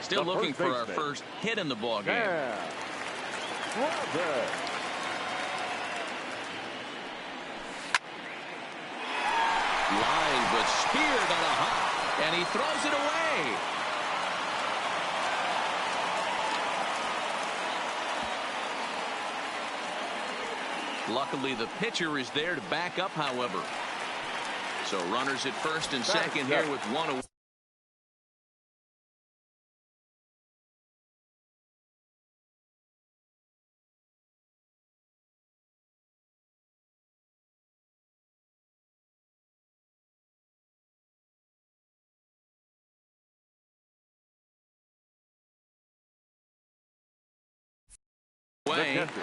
Still looking for our first hit in the ball game. Line, but speared on a hop, and he throws it away. Luckily, the pitcher is there to back up, however. So runners at first and second here with one away.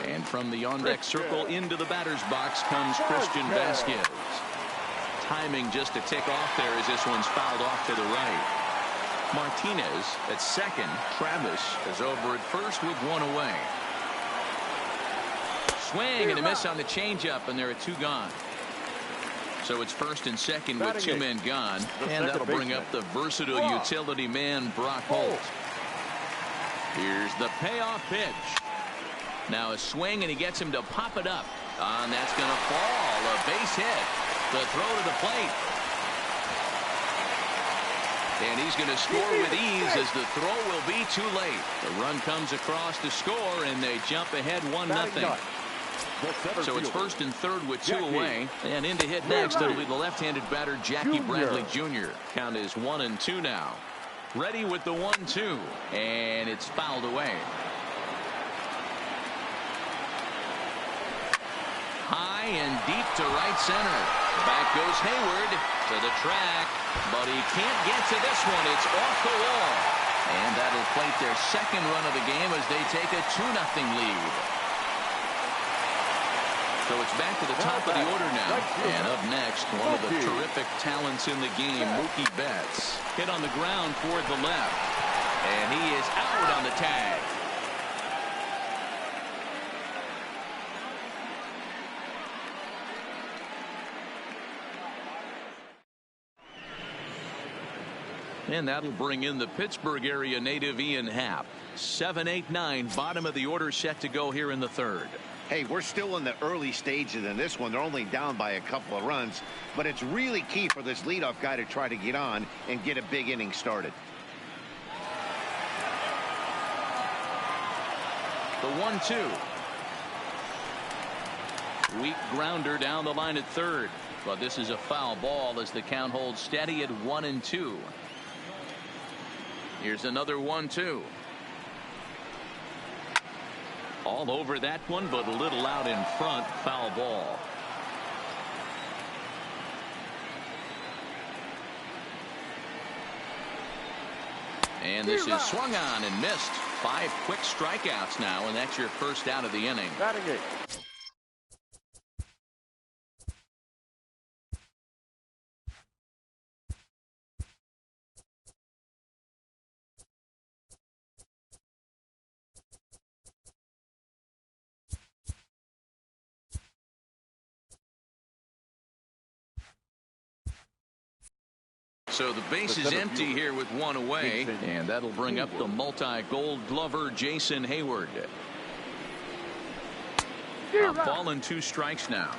And from the on-deck circle into the batter's box comes Christian Vasquez. Timing just a tick off there as this one's fouled off to the right. Martinez at second. Travis is over at first with one away. Swing and a miss on the changeup, and there are two gone. So it's first and second with two men gone, and that'll bring up the versatile utility man Brock Holt. Here's the payoff pitch. Now a swing, and he gets him to pop it up. And that's going to fall. A base hit. The throw to the plate. And he's going to score with ease as the throw will be too late. The run comes across to score, and they jump ahead 1-0. So it's first and third with two away. And in to hit next, it'll be the left-handed batter Jackie Bradley Jr. Count is 1-2 now. Ready with the 1-2. And it's fouled away. High and deep to right center. Back goes Hayward to the track, but he can't get to this one. It's off the wall. And that'll plate their second run of the game as they take a 2-0 lead. So it's back to the top of the order now. And up next, one of the terrific talents in the game, Mookie Betts. Hit on the ground toward the left. And he is out on the tag. And that'll bring in the Pittsburgh area native Ian Happ. 7-8-9, bottom of the order set to go here in the third. Hey, we're still in the early stages in this one. They're only down by a couple of runs, but it's really key for this leadoff guy to try to get on and get a big inning started. The 1-2. Weak grounder down the line at third, but this is a foul ball as the count holds steady at 1-2. Here's another 1-2. All over that one, but a little out in front. Foul ball. And this is swung on and missed. 5 quick strikeouts now, and that's your first out of the inning. So the base is empty here with one away, and that'll bring up the multi-gold glover Jason Hayward. A ball and 2 strikes now.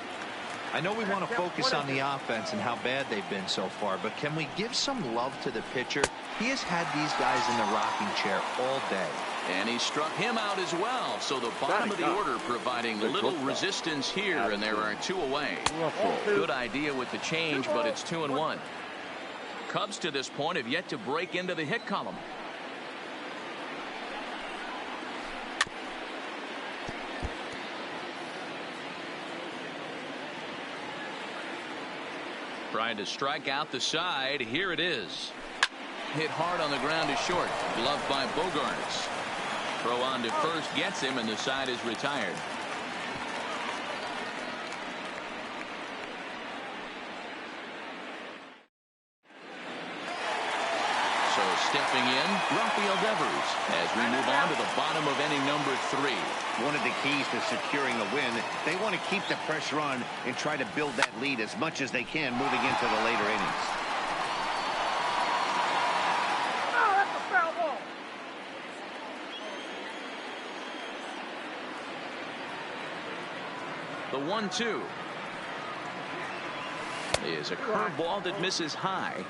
I know we want to focus on the offense and how bad they've been so far, but can we give some love to the pitcher? He has had these guys in the rocking chair all day. And he struck him out as well. So the bottom of the order providing a little resistance here, and there are 2 away. Good idea with the change, but it's 2-1. Cubs to this point have yet to break into the hit column. Trying to strike out the side. Here it is. Hit hard on the ground to short. Gloved by Bogaerts. Throw on to first gets him, and the side is retired. Stepping in, Rafael Devers, as we move on to the bottom of inning number 3. One of the keys to securing a win, they want to keep the pressure on and try to build that lead as much as they can moving into the later innings. The 1-2 is a curveball that misses high.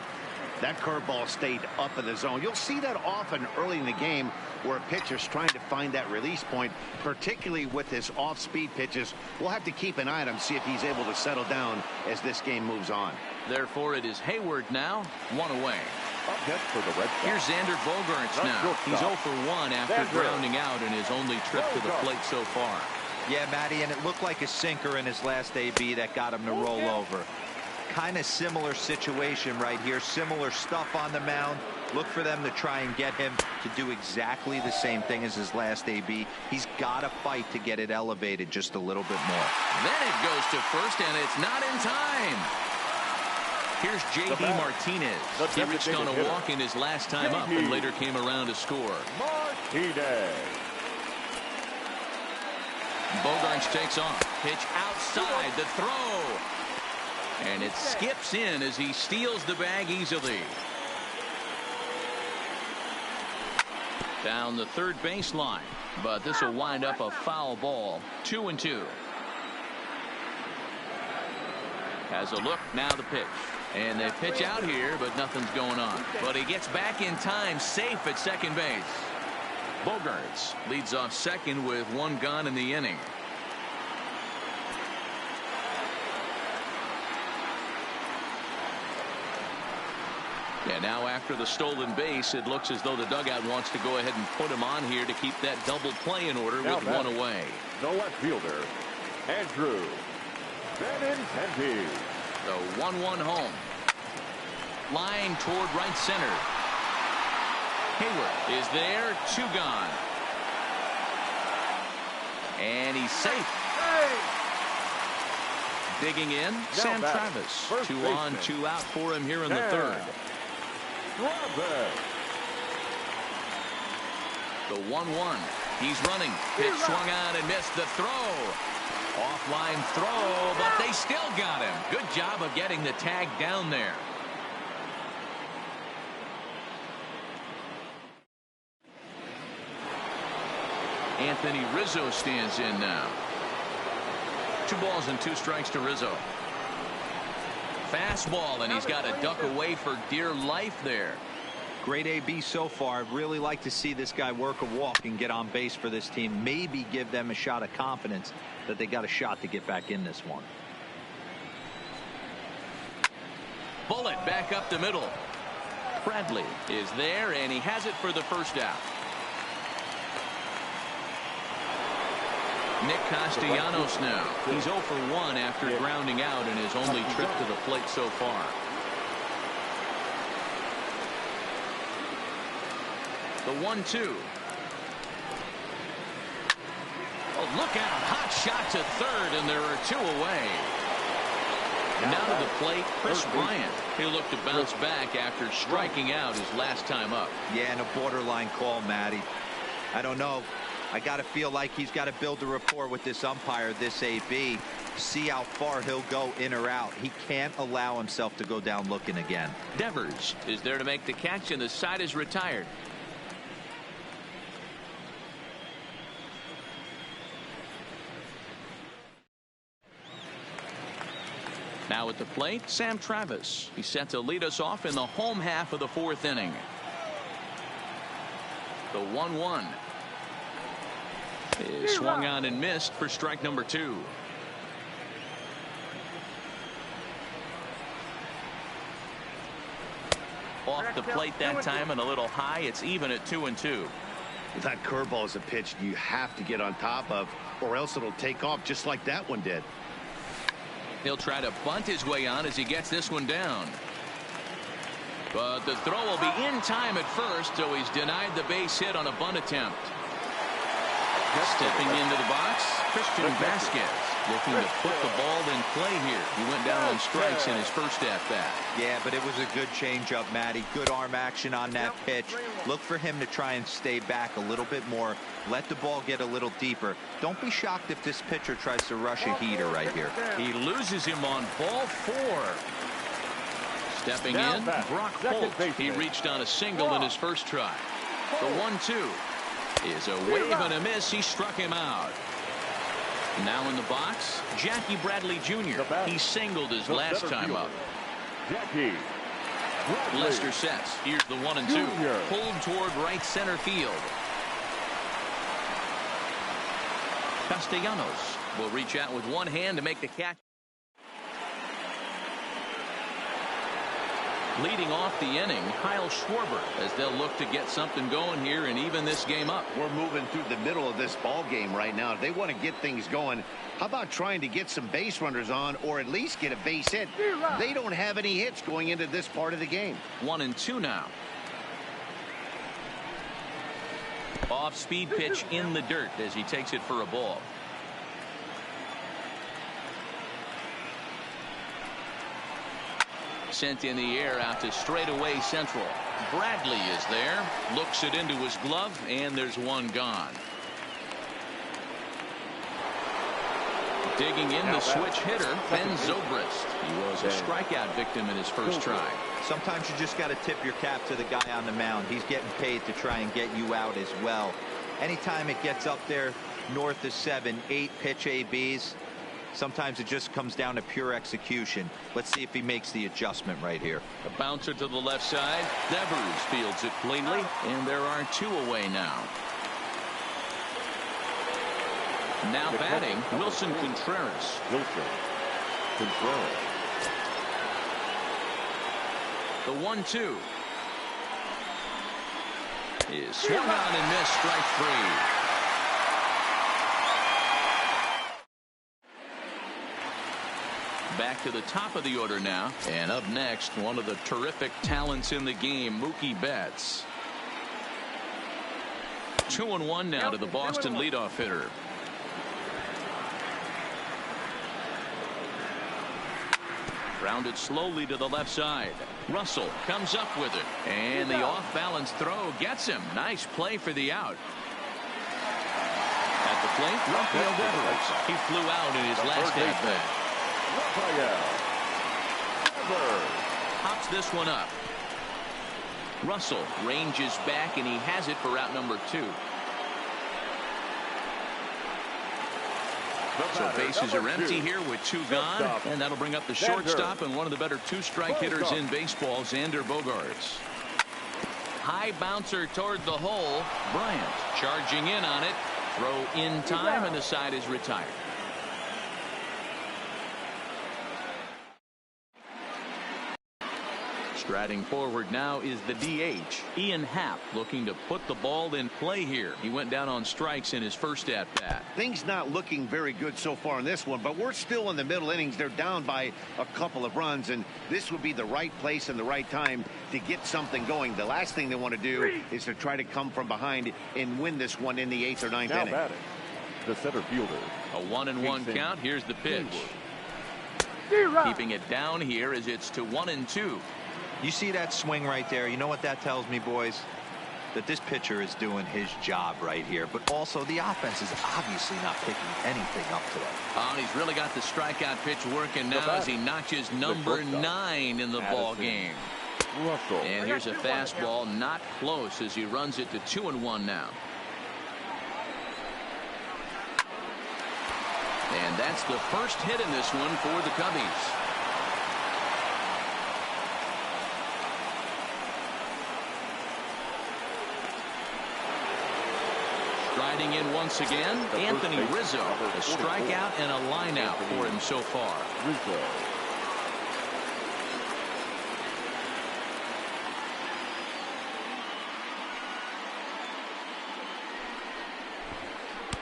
That curveball stayed up in the zone. You'll see that often early in the game where a pitcher's trying to find that release point, particularly with his off-speed pitches. We'll have to keep an eye on him, see if he's able to settle down as this game moves on. Therefore, it is Hayward now, 1 away. Up next for the Red Sox. Here's Xander Bogaerts now. He's 0 for 1 after grounding out in his only trip to the plate so far. Yeah, Matty, and it looked like a sinker in his last AB that got him to roll over. Kind of similar situation right here. Similar stuff on the mound. Look for them to try and get him to do exactly the same thing as his last AB. He's got to fight to get it elevated just a little bit more. Then it goes to first, and it's not in time. Here's J.D. Martinez. He reached on a walk in his last time up and later came around to score. Martinez. Bogaerts takes off. Pitch outside. The throw. And it skips in as he steals the bag easily. Down the third baseline. But this will wind up a foul ball. 2-2. Has a look. Now the pitch. And they pitch out here, but nothing's going on. But he gets back in time, safe at second base. Bogaerts leads off second with 1 gone in the inning. Yeah, now after the stolen base, it looks as though the dugout wants to go ahead and put him on here to keep that double play in order with 1 away. The left fielder, Andrew Benintendi. The 1-1 home. Line toward right center. Hayward is there. 2 gone. And he's safe. Digging in, Sam Travis. 2 on, 2 out for him here in the third. The 1-1. He's running. Pitch swung on and missed the throw. Offline throw, but they still got him. Good job of getting the tag down there. Anthony Rizzo stands in now. 2 balls and 2 strikes to Rizzo. Fastball, and he's got to duck away for dear life there. Great AB so far. I'd really like to see this guy work a walk and get on base for this team. Maybe give them a shot of confidence that they got a shot to get back in this one. Bullet back up the middle. Bradley is there, and he has it for the first out. Nick Castellanos now. He's 0 for 1 after grounding out in his only trip to the plate so far. The 1-2. Oh, look out. Hot shot to third, and there are 2 away. Now to the plate, Chris Bryant. He'll look to bounce back after striking out his last time up. Yeah, and a borderline call, Matty. I don't know. I got to feel like he's got to build a rapport with this umpire, this AB. See how far he'll go in or out. He can't allow himself to go down looking again. Devers is there to make the catch, and the side is retired. Now at the plate, Sam Travis. He's set to lead us off in the home half of the 4th inning. The 1-1 is swung on and missed for strike number 2. Off the plate that time and a little high. It's even at 2-2. That curveball is a pitch you have to get on top of, or else it'll take off just like that one did. He'll try to bunt his way on as he gets this one down. But the throw will be in time at first, so he's denied the base hit on a bunt attempt. Stepping into the box, Christian Vasquez looking to put the ball in play here. He went down on strikes in his first at-bat. Yeah, but it was a good changeup, Matty. Good arm action on that pitch. Look for him to try and stay back a little bit more. Let the ball get a little deeper. Don't be shocked if this pitcher tries to rush a heater right here. He loses him on ball 4. Stepping in, Brock Holt. He reached on a single in his first try. The 1-2 is a wave and a miss. He struck him out. Now in the box, Jackie Bradley Jr. He singled his last time up. Jackie Bradley. Lester sets. Here's the 1-2. Pulled toward right center field. Castellanos will reach out with one hand to make the catch. Leading off the inning, Kyle Schwarber, as they'll look to get something going here and even this game up. We're moving through the middle of this ball game right now. If they want to get things going, how about trying to get some base runners on or at least get a base hit? They don't have any hits going into this part of the game. 1-2 now. Off-speed pitch in the dirt as he takes it for a ball. Sent in the air out to straightaway central. Bradley is there. Looks it into his glove, and there's one gone. Digging in the switch hitter, Ben Zobrist. He was a strikeout victim in his first try. Sometimes you just got to tip your cap to the guy on the mound. He's getting paid to try and get you out as well. Anytime it gets up there north of 7, 8 pitch ABs, sometimes it just comes down to pure execution. Let's see if he makes the adjustment right here. A bouncer to the left side. Devers fields it cleanly, and there are 2 away now. Now batting, Wilson Contreras. The 1-2 is swung on and missed, strike 3. Back to the top of the order now, and up next, one of the terrific talents in the game, Mookie Betts. 2-1 now to the Boston leadoff hitter. Rounded slowly to the left side. Russell comes up with it, and the off-balance throw gets him. Nice play for the out. At the plate, Rafael Devers. He flew out in his last at-bat. Pops this one up. Russell ranges back, and he has it for out number 2. So bases are empty here with 2 gone, and that'll bring up the shortstop and one of the better 2-strike hitters in baseball, Xander Bogaerts. High bouncer toward the hole. Bryant charging in on it. Throw in time, and the side is retired. Striding forward now is the DH, Ian Happ, looking to put the ball in play here. He went down on strikes in his first at-bat. Things not looking very good so far in this one, but we're still in the middle innings. They're down by a couple of runs, and this would be the right place and the right time to get something going. The last thing they want to do is to try to come from behind and win this one in the 8th or 9th inning. Batting, the center fielder. A 1-1 count. Here's the pitch. Keeping it down here as it's to 1-2. You see that swing right there? You know what that tells me, boys? That this pitcher is doing his job right here. But also, the offense is obviously not picking anything up today. Oh, he's really got the strikeout pitch working now as he notches number 9 in the ball game. Russell. And here's a fastball, not close, as he runs it to 2-1 now. And that's the first hit in this one for the Cubbies. Riding in once again, Anthony Rizzo. A strikeout and a line out for him so far. Rizzo.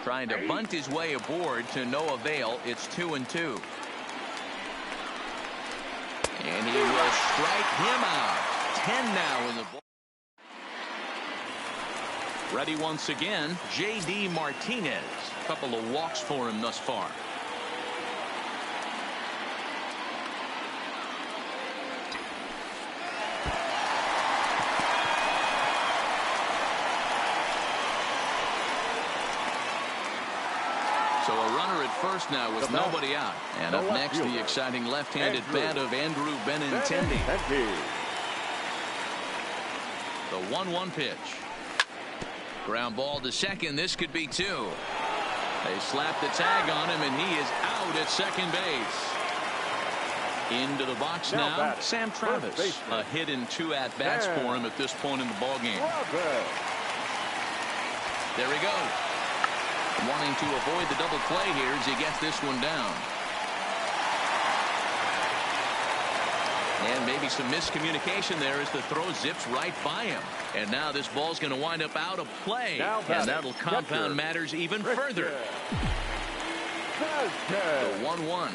Trying to bunt his way aboard to no avail. It's 2-2. And he will strike him out. 10 now in the ball. Ready once again, J.D. Martinez. A couple of walks for him thus far. So a runner at first now with nobody out. And up next, the exciting left-handed bat of Andrew Benintendi. The 1-1 pitch. Ground ball to second. This could be 2. They slap the tag on him, and he is out at second base. Into the box now, Sam Travis. A hit and 2 at-bats for him at this point in the ballgame. There he goes. Wanting to avoid the double play here as he gets this one down. And maybe some miscommunication there as the throw zips right by him. And now this ball's going to wind up out of play. And that'll compound matters even further. The 1-1.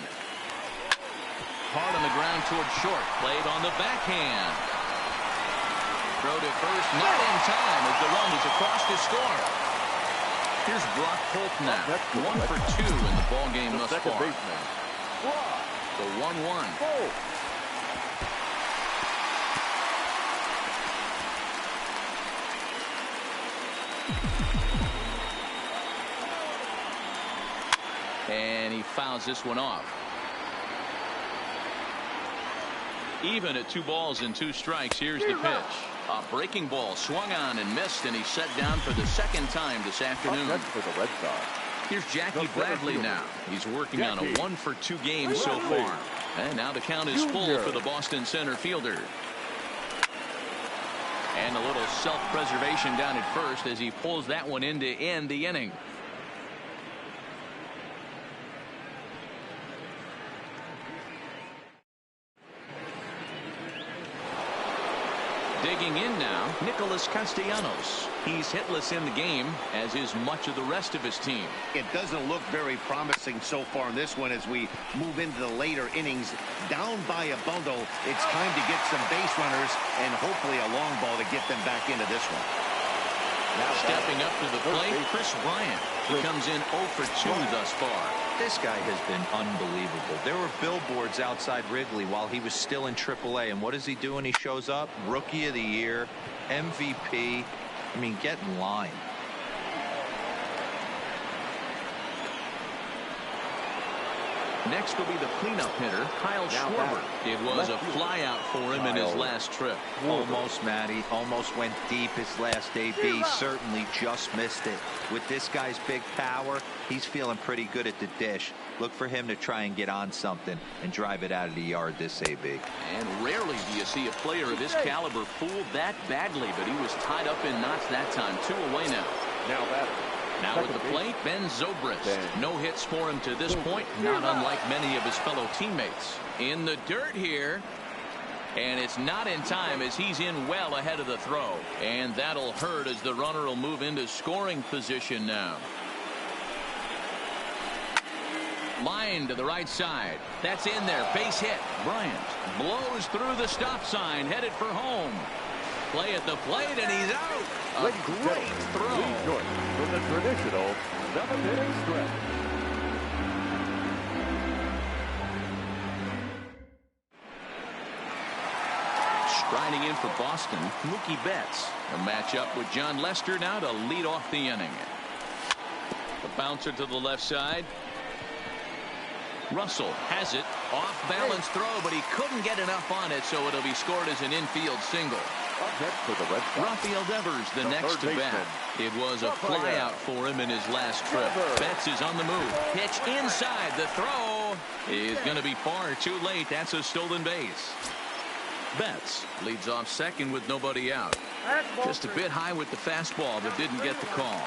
Hard on the ground towards short. Played on the backhand. Throw to first, not in time as the run is across to score. Here's Brock Holt now. 1 for 2 in the ballgame thus far. The 1-1. And he fouls this one off. Even at 2 balls and 2 strikes. Here's the pitch. A breaking ball swung on and missed, and he's set down for the second time this afternoon. For the Red Sox. Here's Jackie Bradley now. He's working on a 1 for 2 game so far. And now the count is full for the Boston center fielder. And a little self-preservation down at first as he pulls that one in to end the inning. Digging in now, Nicholas Castellanos. He's hitless in the game, as is much of the rest of his team. It doesn't look very promising so far in this one as we move into the later innings. Down by a bundle, it's time to get some base runners and hopefully a long ball to get them back into this one. Now stepping up to the plate, Chris Bryant. He comes in 0 for 2 thus far. This guy has been unbelievable. There were billboards outside Wrigley while he was still in AAA, and what does he do when he shows up? Rookie of the Year, MVP. I mean, get in line. Next will be the cleanup hitter, Kyle Schwarber. It was a flyout for him in his last trip. Almost, Matty. Almost went deep his last AB. Certainly just missed it. With this guy's big power, he's feeling pretty good at the dish. Look for him to try and get on something and drive it out of the yard this AB. And rarely do you see a player of his caliber fooled that badly, but he was tied up in knots that time. 2 away now. Now at the plate, Ben Zobrist. No hits for him to this point, not unlike many of his fellow teammates. In the dirt here, and it's not in time as he's in well ahead of the throw. And that'll hurt as the runner will move into scoring position now. Line to the right side. That's in there. Base hit. Bryant blows through the stop sign, headed for home. Play at the plate, and he's out. A great throw. For the traditional 7-inning stretch. Striding in for Boston, Mookie Betts. A matchup with John Lester now to lead off the inning. The bouncer to the left side. Russell has it. Off balance throw, but he couldn't get enough on it, so it'll be scored as an infield single. For the Red Sox. Rafael Devers the next to bat. It was a flyout for him in his last trip. Betts is on the move. Pitch inside. The throw is going to be far too late. That's a stolen base. Betts leads off second with nobody out. Just a bit high with the fastball, but didn't get the call.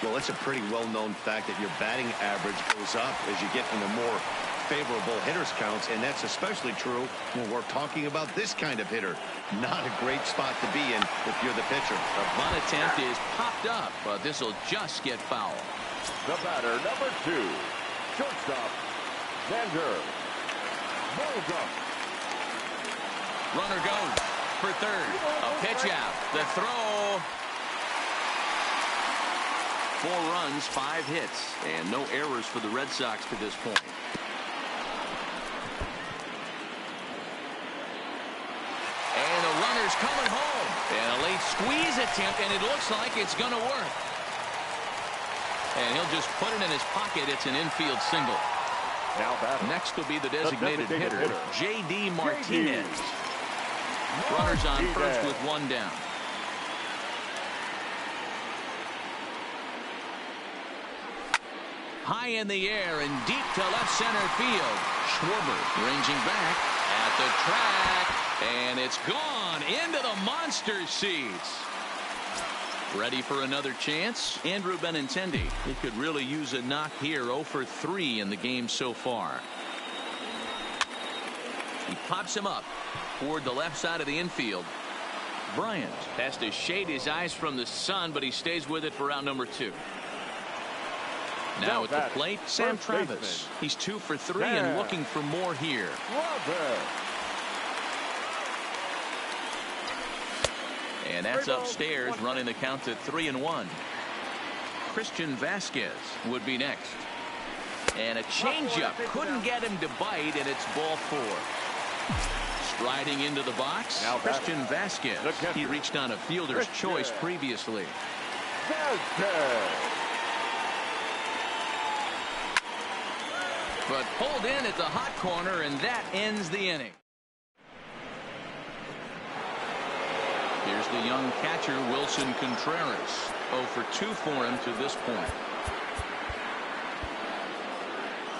Well, it's a pretty well-known fact that your batting average goes up as you get into more favorable hitters counts, and that's especially true when we're talking about this kind of hitter. Not a great spot to be in if you're the pitcher. The bunt attempt is popped up, but this will just get foul. The batter, number 2, shortstop, Xander Bogaerts. Runner goes for third. A pitch out. The throw. 4 runs, 5 hits, and no errors for the Red Sox to this point. And the runner's coming home. And a late squeeze attempt, and it looks like it's going to work. And he'll just put it in his pocket. It's an infield single. Now next will be the designated hitter, J.D. Martinez. Runners on first with 1 down. High in the air and deep to left center field. Schwarber ranging back at the track, and it's gone into the monster seats. Ready for another chance? Andrew Benintendi. He could really use a knock here. 0 for 3 in the game so far. He pops him up toward the left side of the infield. Bryant has to shade his eyes from the sun, but he stays with it for out number 2. Now at the plate, Sam Travis. He's 2 for 3 and looking for more here. And that's upstairs, running the count to 3-1. Christian Vasquez would be next. And a changeup couldn't get him to bite, and it's ball 4. Striding into the box, now Christian Vasquez. He reached on a fielder's choice previously. But pulled in at the hot corner, and that ends the inning. Here's the young catcher, Wilson Contreras. 0 for 2 for him to this point.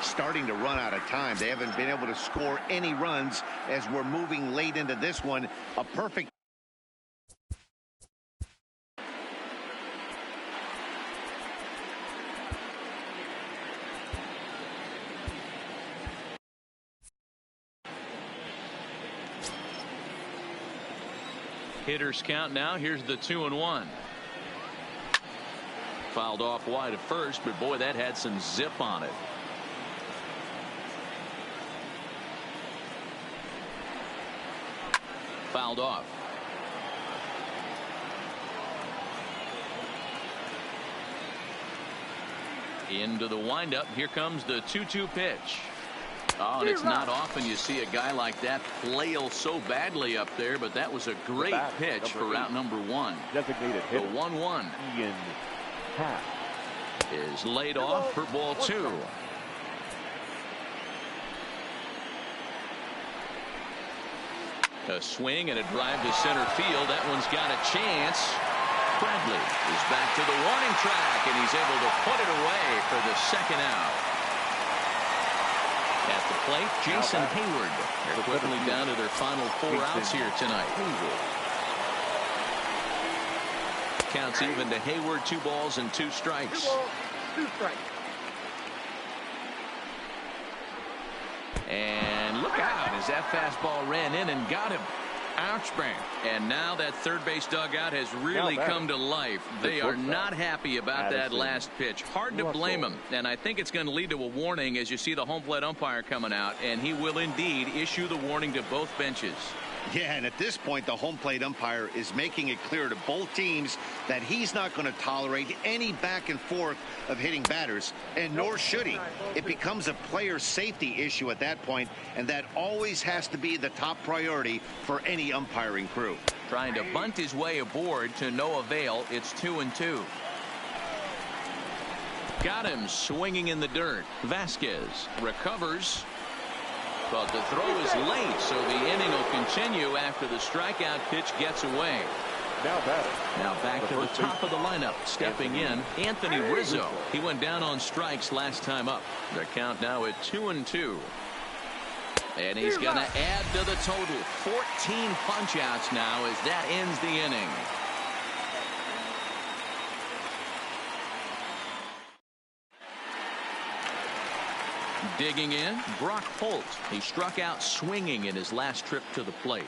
Starting to run out of time. They haven't been able to score any runs as we're moving late into this one. A perfect. Hitters count now. Here's the 2-1. Fouled off wide at first, but boy, that had some zip on it. Fouled off. Into the windup. Here comes the 2-2 pitch. Oh, and it's not often you see a guy like that flail so badly up there, but that was a great pitch for route number 1. Designated the 1-1 Ian Happ is laid off for ball 2. A swing and a drive to center field. That one's got a chance. Bradley is back to the warning track, and he's able to put it away for the second out. At the plate, Jason Hayward. They're quickly down to their final 4 outs here tonight. Counts even to Hayward. 2 balls and 2 strikes. 2 balls, 2 strikes. And look out as that fastball ran in and got him. Ouch, bang. And now that third base dugout has really come to life. They are not happy about that last pitch. Hard to blame them. And I think it's going to lead to a warning as you see the home plate umpire coming out. And he will indeed issue the warning to both benches. Yeah, and at this point, the home plate umpire is making it clear to both teams that he's not going to tolerate any back and forth of hitting batters, and nor should he. It becomes a player safety issue at that point, and that always has to be the top priority for any umpiring crew. Trying to bunt his way aboard to no avail. It's 2-2. Got him swinging in the dirt. Vasquez recovers. But the throw is late, so the inning will continue after the strikeout pitch gets away. Now back to the top of the lineup. Stepping in, Anthony Rizzo. He went down on strikes last time up. The count now at 2-2. And he's going to add to the total. 14 punch-outs now as that ends the inning. Digging in, Brock Holt. He struck out swinging in his last trip to the plate.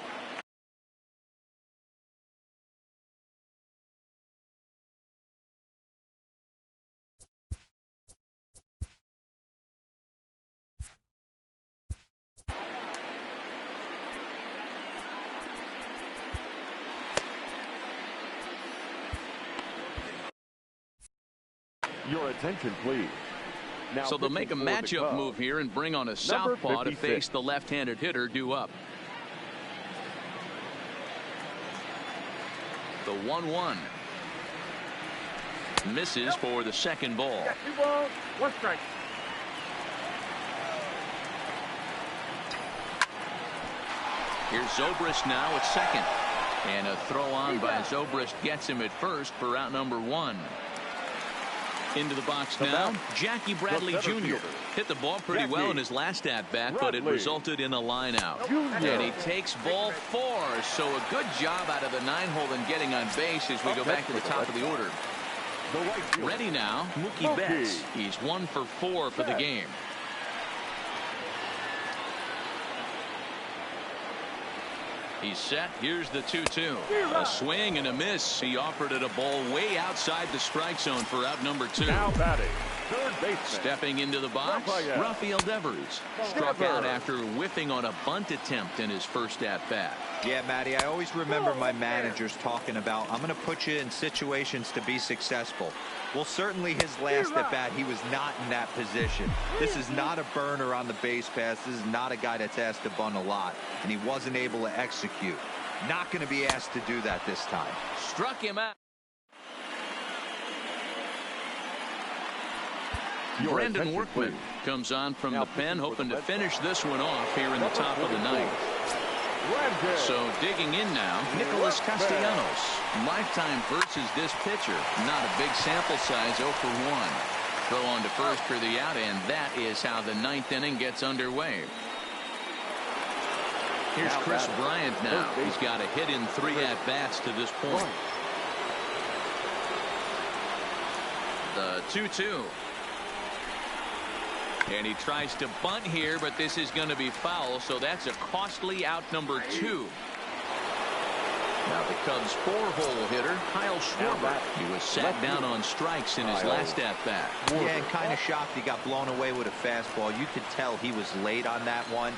Your attention, please. Now, so they'll make a matchup move here and bring on a southpaw to face the left-handed hitter due up. The 1-1 misses for the second ball. 2 balls, 1 strike. Here's Zobrist now at second, and a throw on by Zobrist gets him at first for out number 1. Into the box now, Jackie Bradley Jr. hit the ball pretty well in his last at-bat, but it resulted in a line out. And he takes ball 4, so a good job out of the 9-hole in getting on base as we go back to the top of the order. Ready now, Mookie Betts. He's 1 for 4 for the game. He's set. Here's the 2-2. A swing and a miss. He offered it a ball way outside the strike zone for out number 2. Now batting, third baseman. Stepping into the box, Rafael Devers. Struck out after whiffing on a bunt attempt in his first at-bat. Yeah, Matty, I always remember my managers talking about, I'm going to put you in situations to be successful. Well, certainly his last at-bat, he was not in that position. This is not a burner on the base pass. This is not a guy that's asked to bunt a lot, and he wasn't able to execute. Not going to be asked to do that this time. Struck him out. Brandon Workman comes on from the pen, hoping to finish this one off here in the top of the ninth. So digging in now, Nicholas Castellanos. Lifetime versus this pitcher. Not a big sample size, 0 for 1. Throw on to first for the out, and that is how the 9th inning gets underway. Here's Chris Bryant now. He's got a hit in 3 at-bats to this point. The 2-2. And he tries to bunt here, but this is going to be foul, so that's a costly out number 2. Now the Cubs 4-hole hitter, Kyle Schwarber. He was sat down on strikes in his last at-bat. Yeah, and kind of shocked he got blown away with a fastball. You could tell he was late on that one,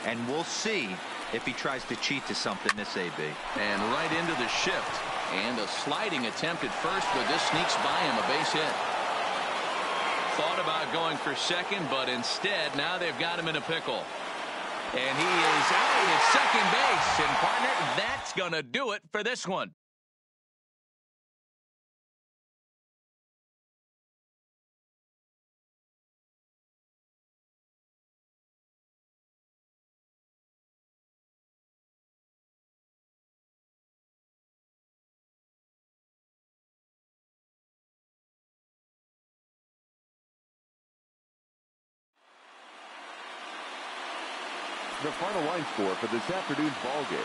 and we'll see if he tries to cheat to something this AB. And right into the shift. And a sliding attempt at first, but this sneaks by him, a base hit. Thought about going for second, but instead now they've got him in a pickle. And he is out at second base. And partner, that's going to do it for this one. The final line score for this afternoon's ball game.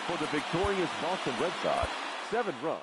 For the victorious Boston Red Sox, 7 runs.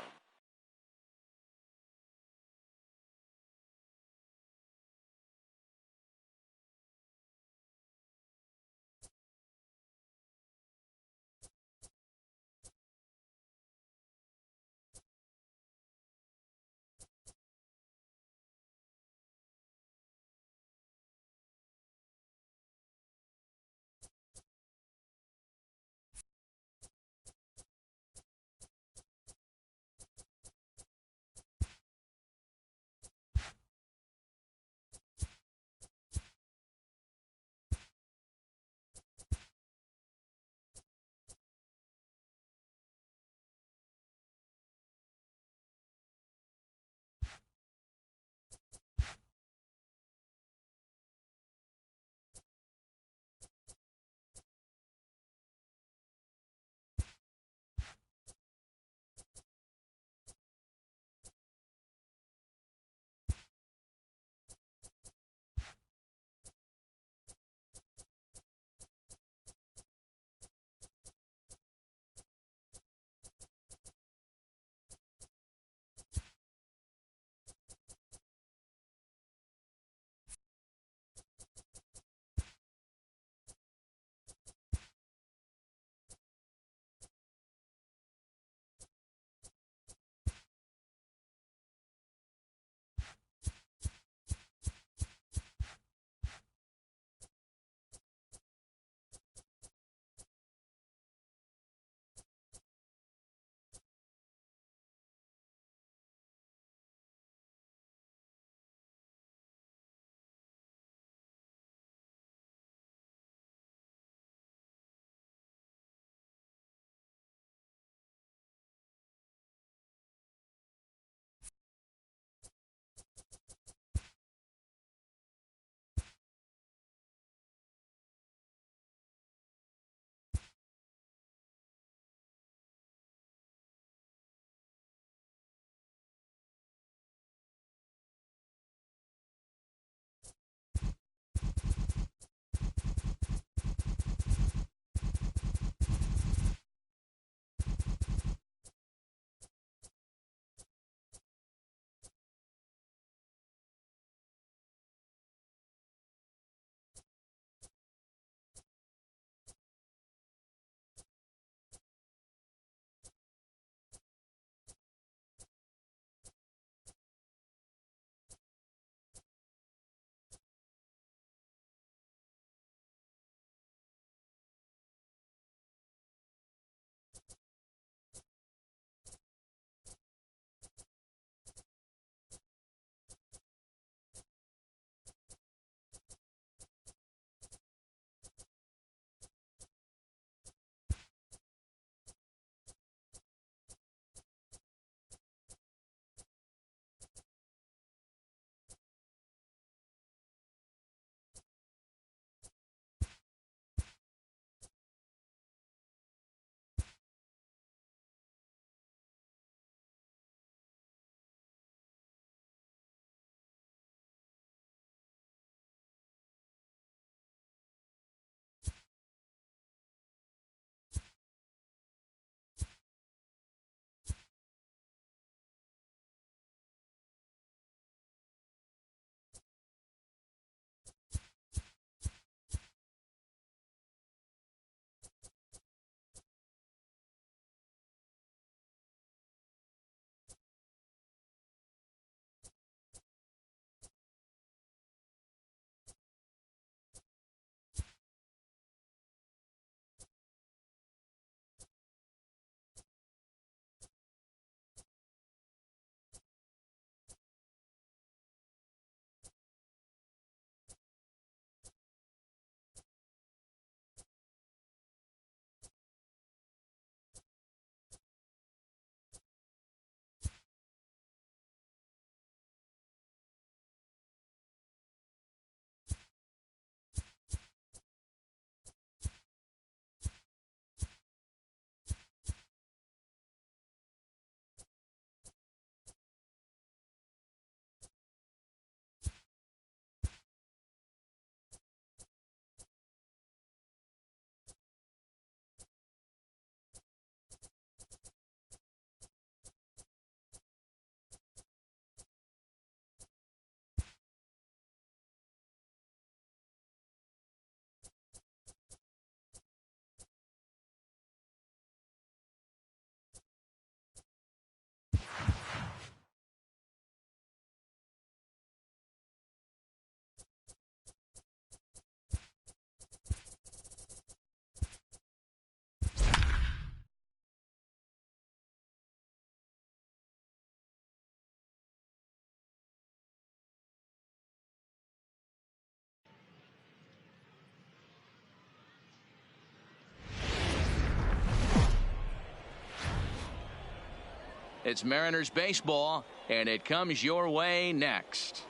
It's Mariners baseball, and it comes your way next.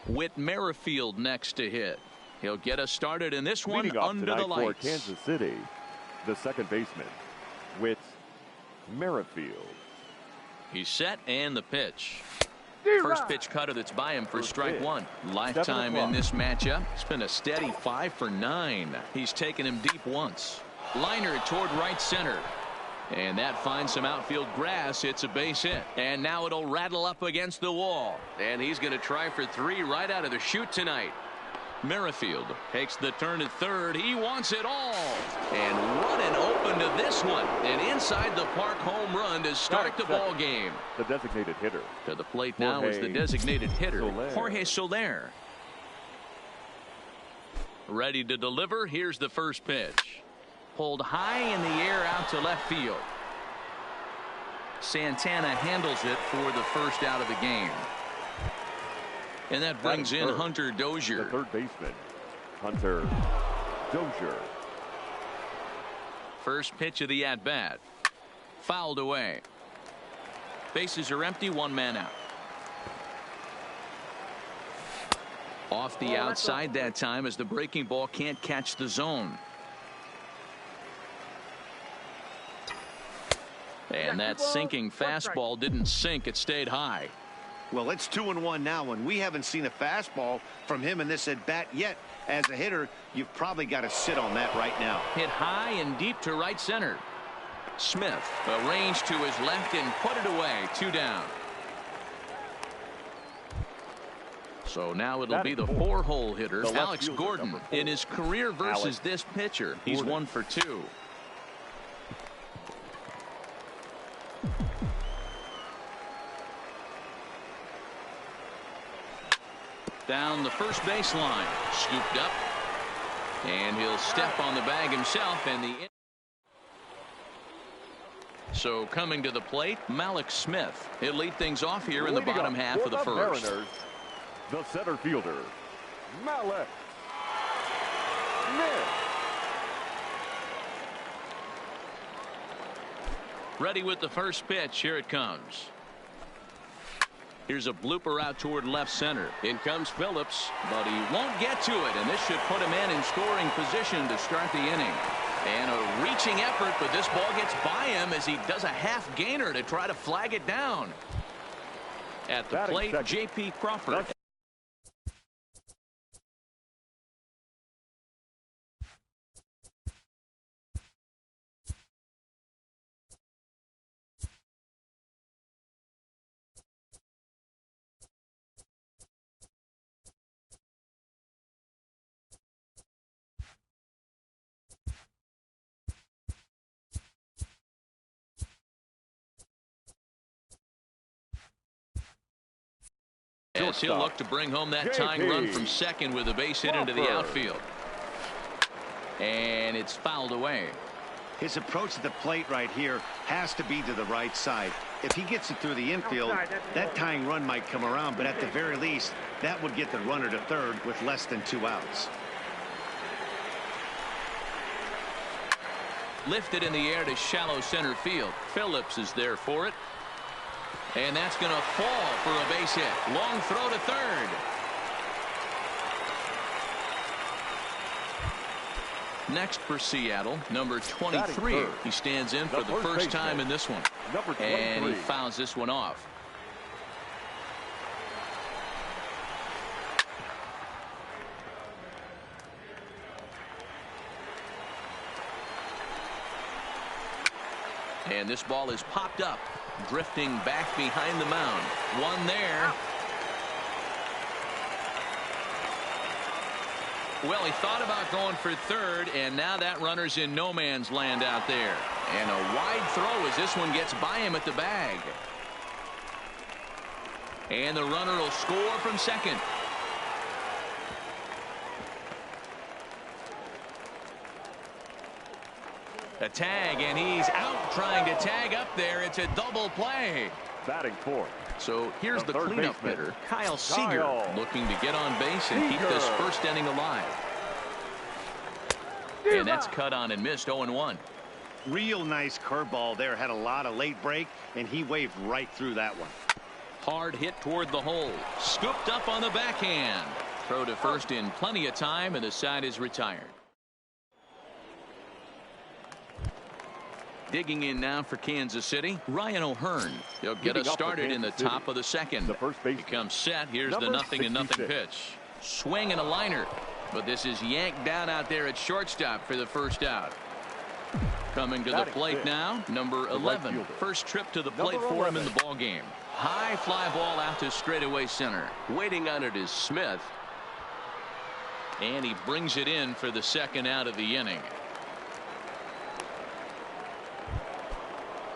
Whit Merrifield next to hit. He'll get us started in this one under the lights. For Kansas City, the second baseman, Whit Merrifield. He's set, and the pitch. First pitch cutter that's by him for strike one. Lifetime in this matchup. It's been a steady 5 for 9. He's taken him deep once. Liner toward right center. And that finds some outfield grass. It's a base hit. And now it'll rattle up against the wall. And he's going to try for 3 right out of the chute tonight. Merrifield takes the turn at third. He wants it all. And running open to this one. An inside the park home run to start the ball game. The designated hitter. To the plate now is the designated hitter, Jorge Soler. Ready to deliver. Here's the first pitch. Pulled high in the air out to left field. Santana handles it for the first out of the game. And that brings in Hunter Dozier. The third baseman, Hunter Dozier. First pitch of the at-bat. Fouled away. Bases are empty, 1 man out. Off the outside that time as the breaking ball can't catch the zone. And that sinking fastball didn't sink. It stayed high. Well, it's 2-1 now, and we haven't seen a fastball from him in this at bat yet. As a hitter, you've probably got to sit on that right now. Hit high and deep to right center. Smith arranged to his left and put it away. 2 down. So now it'll be the 4-hole hitter, Alex Gordon. In his career versus this pitcher, he's 1 for 2. Down the first baseline, scooped up, and he'll step on the bag himself. And so coming to the plate, Malik Smith. He'll lead things off here in the bottom half of the first. Mariners, the center fielder, Malik Smith. Ready with the first pitch. Here it comes. Here's a blooper out toward left center. In comes Phillips, but he won't get to it, and this should put him in scoring position to start the inning. And a reaching effort, but this ball gets by him as he does a half gainer to try to flag it down. At the plate, J.P. Crawford. As he'll look to bring home that tying run from second with a base hit into the outfield. And it's fouled away. His approach to the plate right here has to be to the right side. If he gets it through the infield, that tying run might come around, but at the very least, that would get the runner to third with less than 2 outs. Lifted in the air to shallow center field. Phillips is there for it. And that's going to fall for a base hit. Long throw to third. Next for Seattle, number 23. He stands in for the first time in this one. And he fouls this one off. And this ball is popped up, drifting back behind the mound. One there. Well, he thought about going for third, and now that runner's in no man's land out there. And a wide throw as this one gets by him at the bag. And the runner will score from second. A tag, and he's out trying to tag up there. It's a double play. Batting fourth. So here's the cleanup hitter, Kyle Seager, looking to get on base and keep this first inning alive. And that's cut on and missed. 0-1. Real nice curveball there. Had a lot of late break, and he waved right through that one. Hard hit toward the hole. Scooped up on the backhand. Throw to first in plenty of time, and the side is retired. Digging in now for Kansas City, Ryan O'Hearn. He'll get us started in the top of the second. The first base. He comes set. Here's the 0-0 pitch. Swing and a liner. But this is yanked down out there at shortstop for the first out. Coming to the plate now, number 11. First trip to the plate for him in the ball game. High fly ball out to straightaway center. Waiting on it is Smith. And he brings it in for the second out of the inning.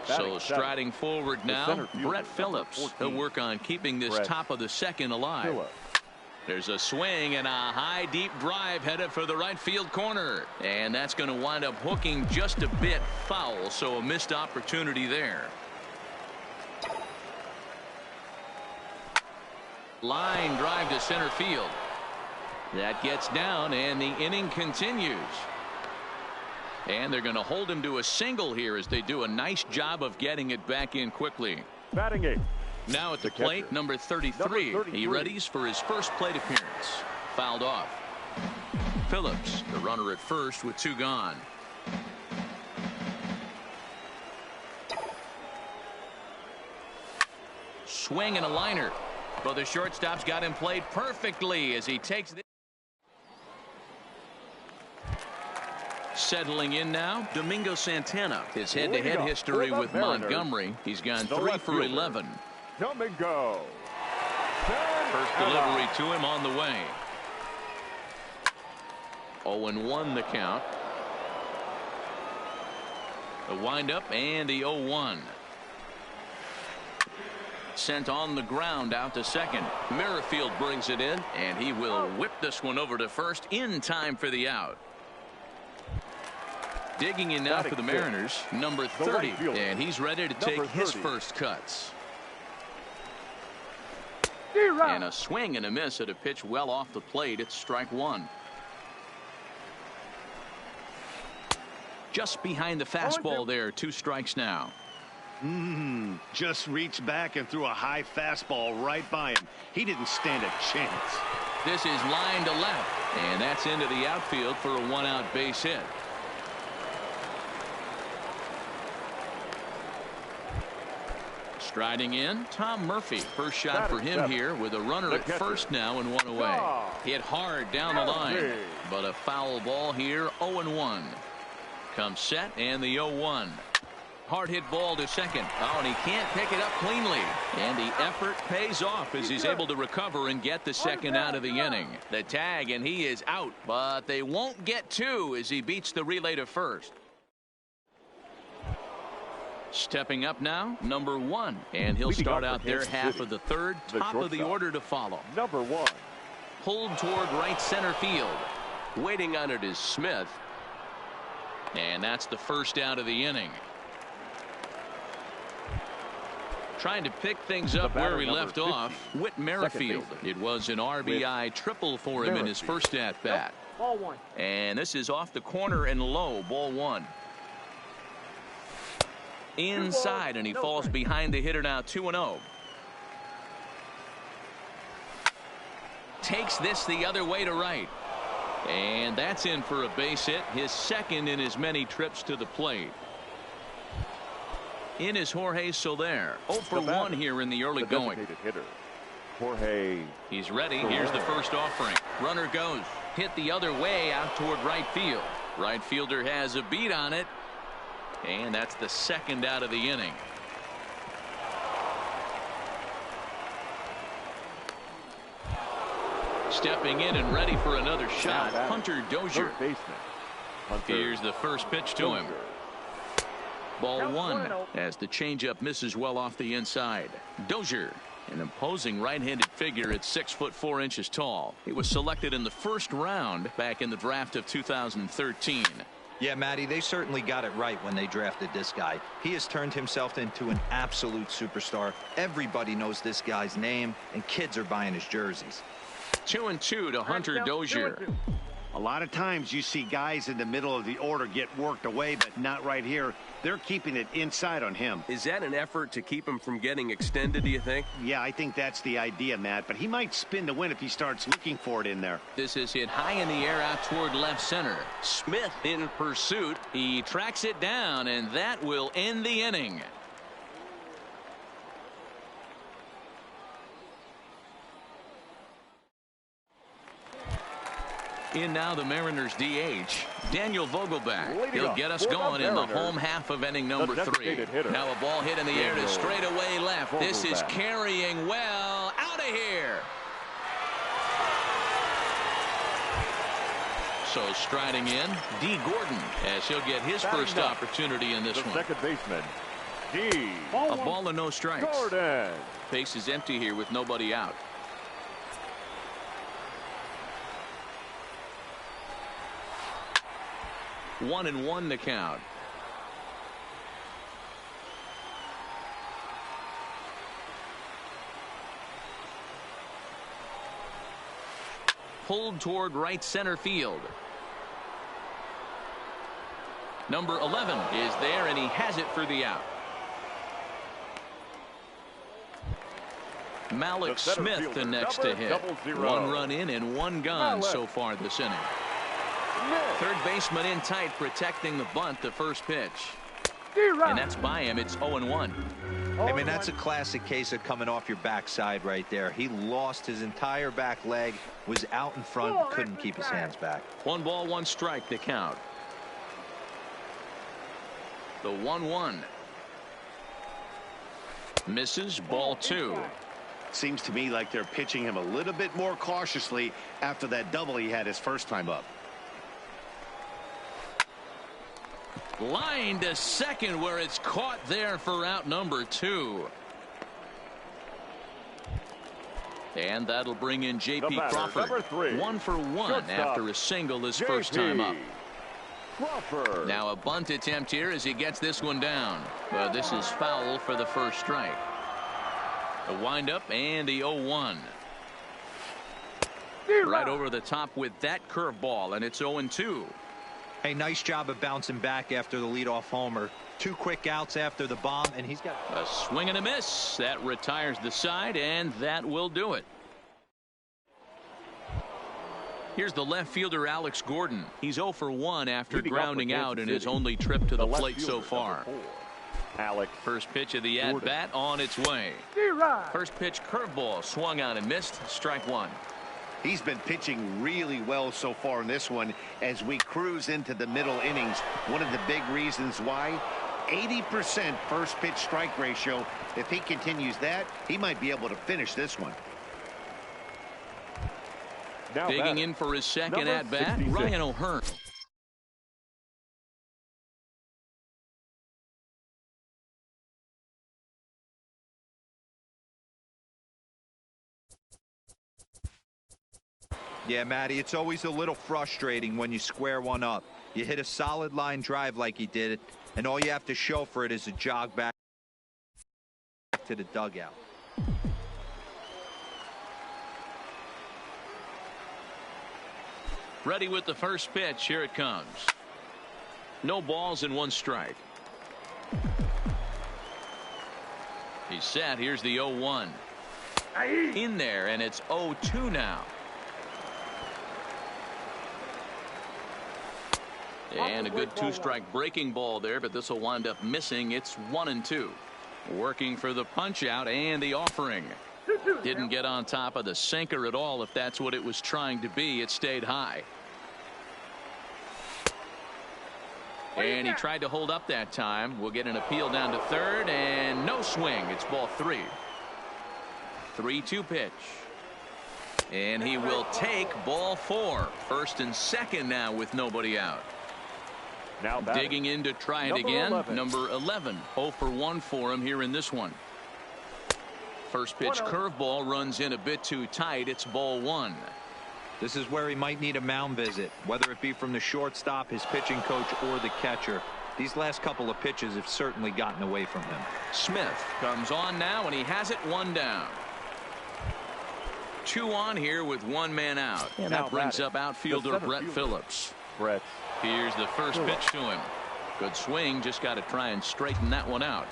So striding forward now, Brett Phillips. He'll work on keeping this top of the second alive. There's a swing and a high deep drive headed for the right field corner. And that's going to wind up hooking just a bit foul. So a missed opportunity there. Line drive to center field. That gets down and the inning continues. And they're going to hold him to a single here as they do a nice job of getting it back in quickly. Batting eighth. Now at the plate, number 33. He readies for his first plate appearance. Fouled off. Phillips, the runner at first with 2 gone. Swing and a liner. But the shortstop's got him played perfectly as he takes it. Settling in now, Domingo Santana. His head-to-head history with Montgomery. He's gone 3 for 11. Domingo. First delivery to him on the way. 0-1 the count. The windup and the 0-1. Sent on the ground out to second. Merrifield brings it in, and he will whip this one over to first in time for the out. Digging in now for the Mariners, number 30, and he's ready to take his first cuts. And a swing and a miss at a pitch well off the plate. It's strike 1. Just behind the fastball there. 2 strikes now. Just reached back and threw a high fastball right by him. He didn't stand a chance. This is line to left, and that's into the outfield for a 1-out base hit. Striding in, Tom Murphy. First shot for him here with a runner at first now and 1 away. Hit hard down the line, but a foul ball here. 0-1. Comes set and the 0-1. Hard hit ball to second. Oh, and he can't pick it up cleanly. And the effort pays off as he's able to recover and get the second out of the inning. The tag, and he is out, but they won't get 2 as he beats the relay to first. Stepping up now, number 1, and he'll start out their half of the third. Top of the order to follow. Number 1. Pulled toward right center field. Waiting on it is Smith. And that's the first out of the inning. Trying to pick things up where we left off, Whit Merrifield. It was an RBI triple for him in his first at-bat. Ball 1. And this is off the corner and low, ball 1. Inside, and he falls behind the hitter now. 2-0. Takes this the other way to right. And that's in for a base hit, his second in as many trips to the plate. In is Jorge Soler. 0 for 1 here in the early going. Hitter, Jorge. He's ready. Here's the first offering. Runner goes. Hit the other way out toward right field. Right fielder has a beat on it. And that's the second out of the inning. Stepping in and ready for another shot, Hunter Dozier. Here's the first pitch to him. Ball 1 as the changeup misses well off the inside. Dozier, an imposing right-handed figure at 6 foot 4 inches tall. He was selected in the first round back in the draft of 2013. Yeah, Matty, they certainly got it right when they drafted this guy. He has turned himself into an absolute superstar. Everybody knows this guy's name, and kids are buying his jerseys. 2-2 to Hunter Dozier. A lot of times you see guys in the middle of the order get worked away, but not right here. They're keeping it inside on him. Is that an effort to keep him from getting extended, do you think? Yeah, I think that's the idea, Matt, but he might spin to win if he starts looking for it in there. This is hit high in the air out toward left center. Smith in pursuit. He tracks it down, and that will end the inning. In now the Mariners DH, Daniel Vogelbach. He'll get us going in the home half of inning number 3. Now a ball hit in the air to straightaway left. This is carrying well. Out of here. So striding in, D. Gordon, as he'll get his first opportunity in this one. Second baseman, D. A ball and no strikes. Gordon. Base is empty here with nobody out. 1-1 to count. Pulled toward right center field. Number 11 is there, and he has it for the out. Malik Smith the next to hit. 1 run in and 1 gone so far this inning. Third baseman in tight, protecting the bunt, the first pitch. And that's by him. It's 0-1. I mean, that's a classic case of coming off your backside right there. He lost his entire back leg, was out in front, couldn't keep his hands back. 1 ball, 1 strike to count. The 1-1. Misses, ball 2. Seems to me like they're pitching him a little bit more cautiously after that double he had his first time up. Line to second, where it's caught there for out number 2. And that'll bring in J.P. Crawford. 1 for 1 after a single his first time up. Crawford. Now a bunt attempt here as he gets this one down. But this is foul for the first strike. The windup and the 0-1. Right over the top with that curveball, and it's 0-2. Hey, nice job of bouncing back after the leadoff homer. 2 quick outs after the bomb, and he's got a swing and a miss. That retires the side, and that will do it. Here's the left fielder, Alex Gordon. He's 0 for 1 after grounding out in his only trip to the plate so far. Alex. First pitch of the at-bat on its way. First pitch curveball swung on and missed. Strike 1. He's been pitching really well so far in this one as we cruise into the middle innings. One of the big reasons why, 80% first pitch strike ratio. If he continues that, he might be able to finish this one. Now digging in for his second at-bat, Ryan O'Hearn. Yeah, Matty, it's always a little frustrating when you square one up. You hit a solid line drive like he did, and all you have to show for it is a jog back to the dugout. Ready with the first pitch. Here it comes. No balls and 1 strike. He's set. Here's the 0-1. In there, and it's 0-2 now. And a good 2-strike breaking ball there, but this will wind up missing. It's 1-2. Working for the punch out and the offering. Didn't get on top of the sinker at all. If that's what it was trying to be, it stayed high. And he tried to hold up that time. We'll get an appeal down to third, and no swing. It's ball 3. 3-2 pitch. And he will take ball 4. First and second now with nobody out. Now digging in to try it again. 11. Number 11. 0 for 1 for him here in this one. First pitch curveball runs in a bit too tight. It's ball 1. This is where he might need a mound visit, whether it be from the shortstop, his pitching coach, or the catcher. These last couple of pitches have certainly gotten away from him. Smith comes on now, and he has it 1 down. 2 on here with 1 man out. And that brings up outfielder Brett Phillips. Here's the first pitch to him. Good swing, just got to try and straighten that one out.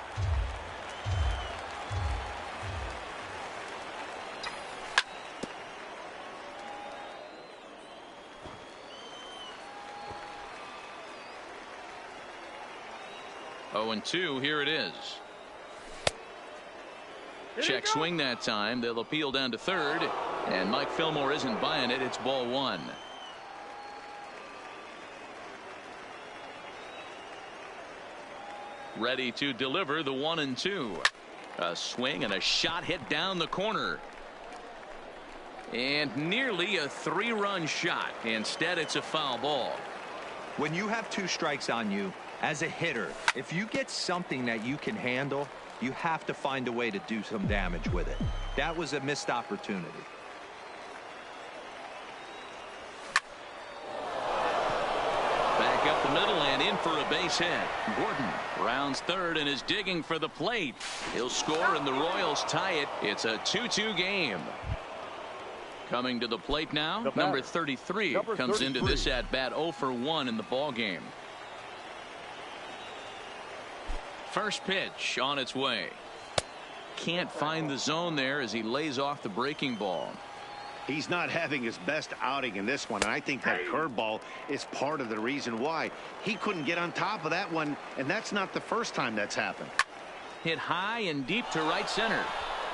Oh, and 2, here it is. Check swing that time. They'll appeal down to third, and Mike Fillmore isn't buying it. It's ball 1. Ready to deliver the 1 and 2. A swing and a shot hit down the corner. And nearly a 3-run shot. Instead, it's a foul ball. When you have 2 strikes on you, as a hitter, if you get something that you can handle, you have to find a way to do some damage with it. That was a missed opportunity. Back up the middle and in for a base hit. Gordon rounds third and is digging for the plate. He'll score and the Royals tie it. It's a 2-2 game. Coming to the plate now, number 33 comes into this at bat 0 for 1 in the ball game. First pitch on its way. Can't find the zone there as he lays off the breaking ball. He's not having his best outing in this one, and I think that curveball is part of the reason why. He couldn't get on top of that one, and that's not the first time that's happened. Hit high and deep to right center.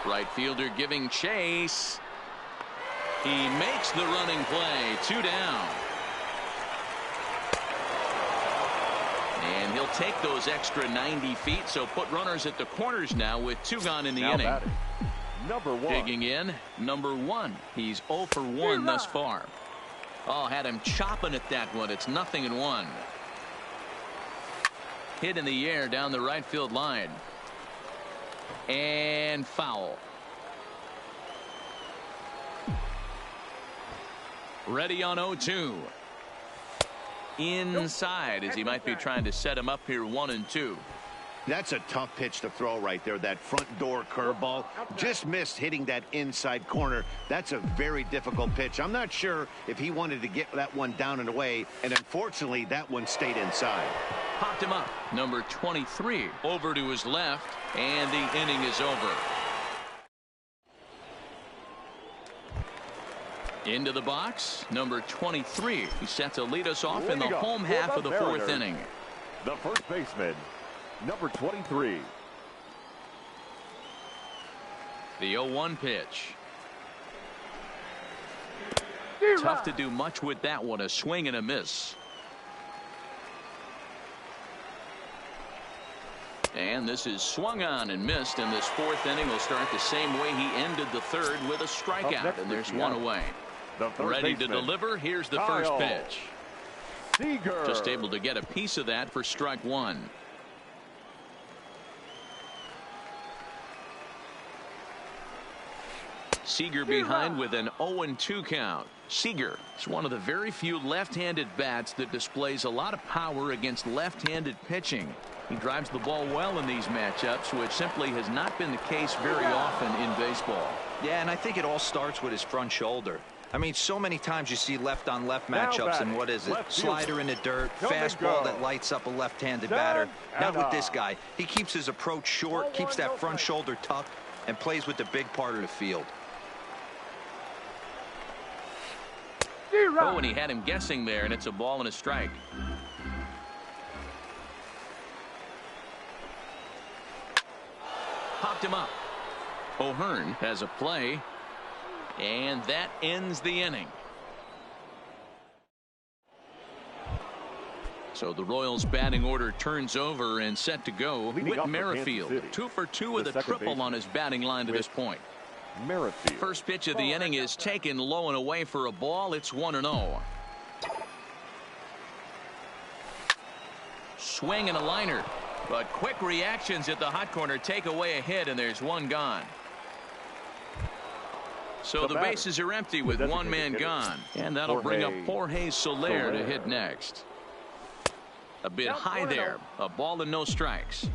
Right fielder giving chase. He makes the running play. 2 down. And he'll take those extra 90 feet, so put runners at the corners now with 2 gone in the inning. Number 1. Digging in, number 1. He's 0 for 1 thus far. Oh, had him chopping at that one. It's 0-1. Hit in the air down the right field line. And foul. Ready on 0-2. Inside as he might be trying to set him up here 1 and 2. That's a tough pitch to throw right there. That front door curveball just missed hitting that inside corner. That's a very difficult pitch. I'm not sure if he wanted to get that one down and away, and unfortunately that one stayed inside. Popped him up. Number 23 over to his left, and the inning is over. Into the box, number 23. He's set to lead us off in the home half of the 4th inning. The first baseman, number 23. The 0-1 pitch. Tough to do much with that one. A swing and a miss. And this is swung on and missed, and this 4th inning will start the same way he ended the 3rd with a strikeout, and there's 1 away. Ready to deliver. Here's the first pitch. Seager. Just able to get a piece of that for strike 1. Seager behind with an 0-2 count. Seager is one of the very few left-handed bats that displays a lot of power against left-handed pitching. He drives the ball well in these matchups, which simply has not been the case very often in baseball. Yeah, and I think it all starts with his front shoulder. I mean, so many times you see left-on-left matchups, and what is it? Slider in the dirt, fastball that lights up a left-handed batter. Not with this guy. He keeps his approach short, keeps that front shoulder tucked, and plays with the big part of the field. Oh, and he had him guessing there, and it's a ball and a strike. Popped him up. O'Hearn has a play, and that ends the inning. So the Royals batting order turns over and set to go. Whit Merrifield, 2 for 2 with a triple on his batting line to this point. Merrifield. First pitch of the inning is taken low and away for a ball. It's 1-0. Swing and a liner, but quick reactions at the hot corner take away a hit, and there's 1 gone. So the bases are empty with one man gone. And that'll bring up Jorge Soler to hit next. A bit high there. A ball and no strikes.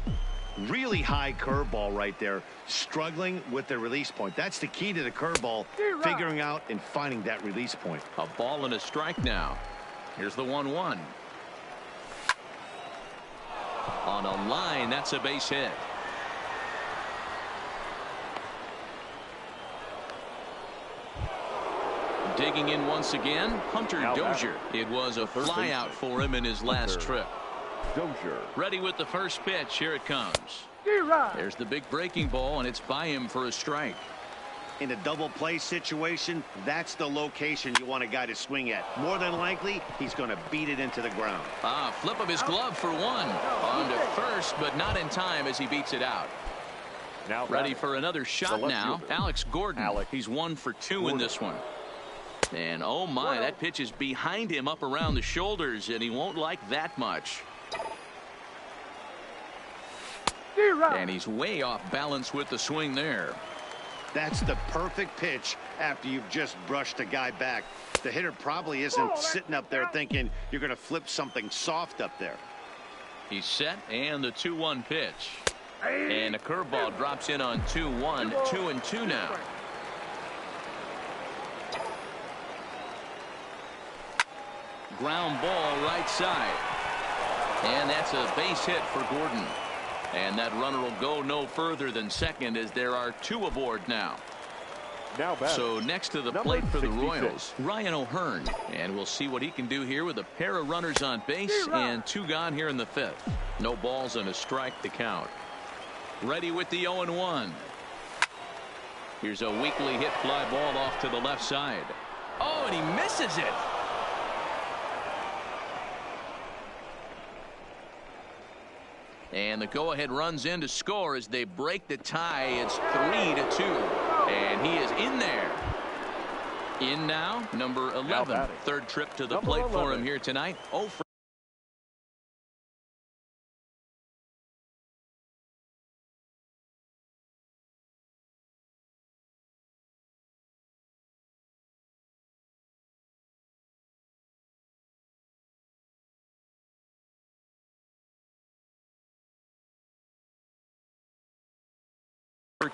Really high curveball right there. Struggling with the release point. That's the key to the curveball. Figuring out and finding that release point. A ball and a strike now. Here's the 1-1. On a line, that's a base hit. Digging in once again, Hunter Dozier. It was a flyout for him in his last trip. Dozier. Ready with the first pitch. Here it comes. There's the big breaking ball, and it's by him for a strike. In a double play situation, that's the location you want a guy to swing at. More than likely, he's going to beat it into the ground. Flip of his glove for one. On to first, but not in time as he beats it out. Now ready for another shot now. Alex Gordon. He's 1 for 2 in this one. And oh my, that pitch is behind him up around the shoulders, and he won't like that much. And he's way off balance with the swing there. That's the perfect pitch after you've just brushed a guy back. The hitter probably isn't sitting up there thinking you're going to flip something soft up there. He's set, and the 2-1 pitch. And a curveball drops in on 2-1. 2-2 now. Ground ball right side. And that's a base hit for Gordon. And that runner will go no further than second as there are 2 aboard now. So next to the plate for the Royals, Ryan O'Hearn. And we'll see what he can do here with a pair of runners on base and 2 gone here in the 5th. No balls and a strike to count. Ready with the 0-1. Here's a weakly hit fly ball off to the left side. Oh, and he misses it. And the go-ahead runs in to score as they break the tie. It's 3-2. And he is in there. In now, number 11. Third trip to the plate for him here tonight. 0 for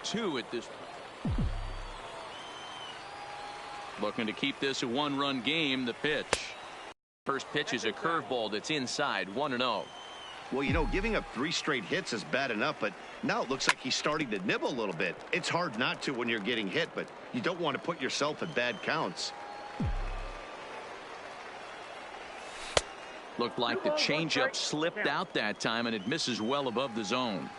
two at this point. Looking to keep this a 1-run game. The pitch. First pitch is a curveball that's inside. 1-0. Well, you know, giving up 3 straight hits is bad enough, but now it looks like he's starting to nibble a little bit. It's hard not to when you're getting hit, but you don't want to put yourself at bad counts. Looked like the changeup slipped out that time, and it misses well above the zone.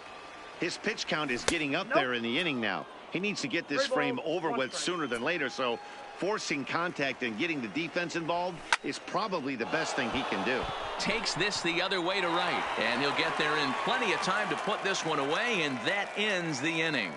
His pitch count is getting up there in the inning now. He needs to get this frame over with sooner than later, so forcing contact and getting the defense involved is probably the best thing he can do. Takes this the other way to right, and he'll get there in plenty of time to put this one away, and that ends the inning.